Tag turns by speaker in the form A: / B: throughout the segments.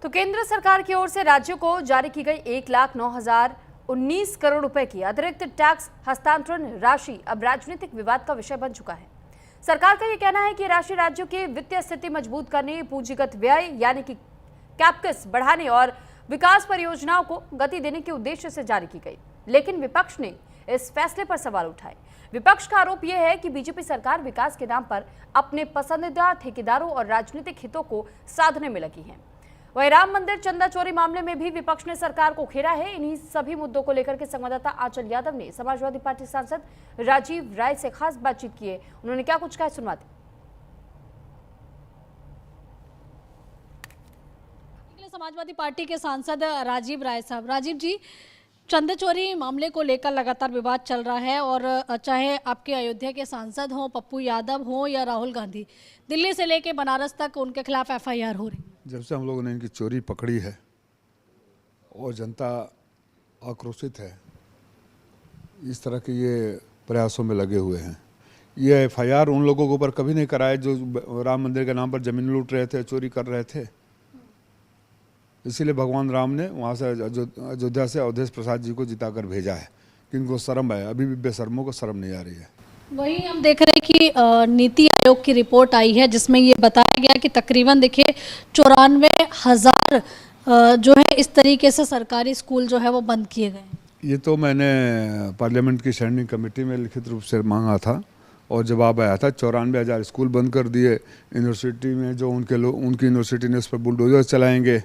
A: तो केंद्र सरकार की ओर से राज्यों को जारी की गई 1,09,019 करोड़ रुपए की अतिरिक्त टैक्स हस्तांतरण राशि अब राजनीतिक विवाद का विषय बन चुका है। सरकार का यह कहना है कि राशि राज्यों की वित्तीय स्थिति मजबूत करने, पूंजीगत व्यय यानी कि कैपेक्स बढ़ाने और विकास परियोजनाओं को गति देने के उद्देश्य से जारी की गई। लेकिन विपक्ष ने इस फैसले पर सवाल उठाए। विपक्ष का आरोप यह है कि बीजेपी सरकार विकास के नाम पर अपने पसंदीदा ठेकेदारों और राजनीतिक हितों को साधने में लगी है। वहीं राम मंदिर चंदा चोरी मामले में भी विपक्ष ने सरकार को घेरा है। इन्हीं सभी मुद्दों को लेकर के संवाददाता आंचल यादव ने समाजवादी पार्टी सांसद राजीव राय से खास बातचीत की है। उन्होंने क्या कुछ कहा, सुनवाते।
B: समाजवादी पार्टी के सांसद राजीव राय साहब, राजीव जी, चंदा चोरी मामले को लेकर लगातार विवाद चल रहा है और चाहे आपके अयोध्या के सांसद हों, पप्पू यादव हों या राहुल गांधी, दिल्ली से लेकर बनारस तक उनके खिलाफ एफआईआर हो रही।
C: जब से हम लोगों ने इनकी चोरी पकड़ी है और जनता आक्रोशित है, इस तरह के ये प्रयासों में लगे हुए हैं। ये एफआईआर उन लोगों के ऊपर कभी नहीं कराए जो राम मंदिर के नाम पर जमीन लूट रहे थे, चोरी कर रहे थे। इसीलिए भगवान राम ने वहाँ से अयोध्या से अवधेश प्रसाद जी को जिताकर भेजा है कि इनको शर्म है। अभी भी बेशर्मों को शर्म नहीं आ रही है।
B: वहीं हम देख रहे हैं कि नीति आयोग की रिपोर्ट आई है जिसमें ये बताया गया कि तकरीबन देखिए 94,000 जो है इस तरीके से सरकारी स्कूल जो है वो बंद किए गए।
C: ये तो मैंने पार्लियामेंट की स्टैंडिंग कमेटी में लिखित रूप से मांगा था और जवाब आया था। 94,000 स्कूल बंद कर दिए। यूनिवर्सिटी में जो उनकी यूनिवर्सिटी ने उस पर बुलडोजर चलाएंगे।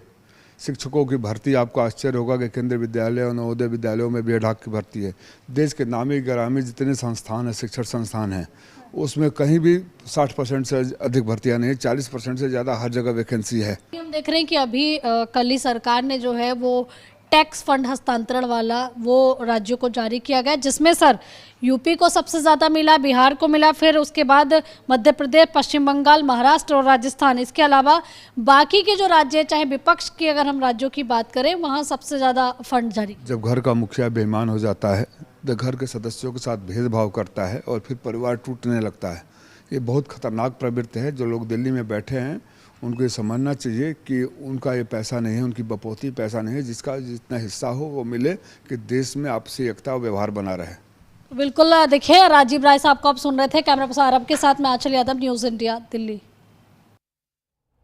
C: शिक्षकों की भर्ती, आपको आश्चर्य होगा कि केंद्रीय विद्यालय और नवोदय विद्यालयों में बेढाक की भर्ती है। देश के नामी गिरामी जितने संस्थान हैं, शिक्षण संस्थान हैं, उसमें कहीं भी 60% से अधिक भर्तियां नहीं है। 40% से ज़्यादा हर जगह वैकेंसी है।
B: हम देख रहे हैं कि अभी कल ही सरकार ने जो है वो टैक्स फंड हस्तांतरण वाला वो राज्यों को जारी किया गया, जिसमें सर यूपी को सबसे ज़्यादा मिला, बिहार को मिला, फिर उसके बाद मध्य प्रदेश, पश्चिम बंगाल, महाराष्ट्र और राजस्थान। इसके अलावा बाकी के जो राज्य, चाहे विपक्ष की अगर हम राज्यों की बात करें, वहाँ सबसे ज़्यादा फंड जारी।
C: जब घर का मुखिया बेईमान हो जाता है तो घर के सदस्यों के साथ भेदभाव करता है और फिर परिवार टूटने लगता है। ये बहुत खतरनाक प्रवृत्ति है। जो लोग दिल्ली में बैठे हैं उनको ये समझना चाहिए कि उनका ये पैसा नहीं है, उनकी बपौती पैसा नहीं है। जिसका जितना हिस्सा हो वो मिले कि देश में आपसी एकता और व्यवहार बना रहे।
B: बिल्कुल, देखिए राजीव राय साहब को आप सुन रहे थे। कैमरा पर्सन अरब के साथ मैं आंचल यादव, न्यूज़ इंडिया, दिल्ली।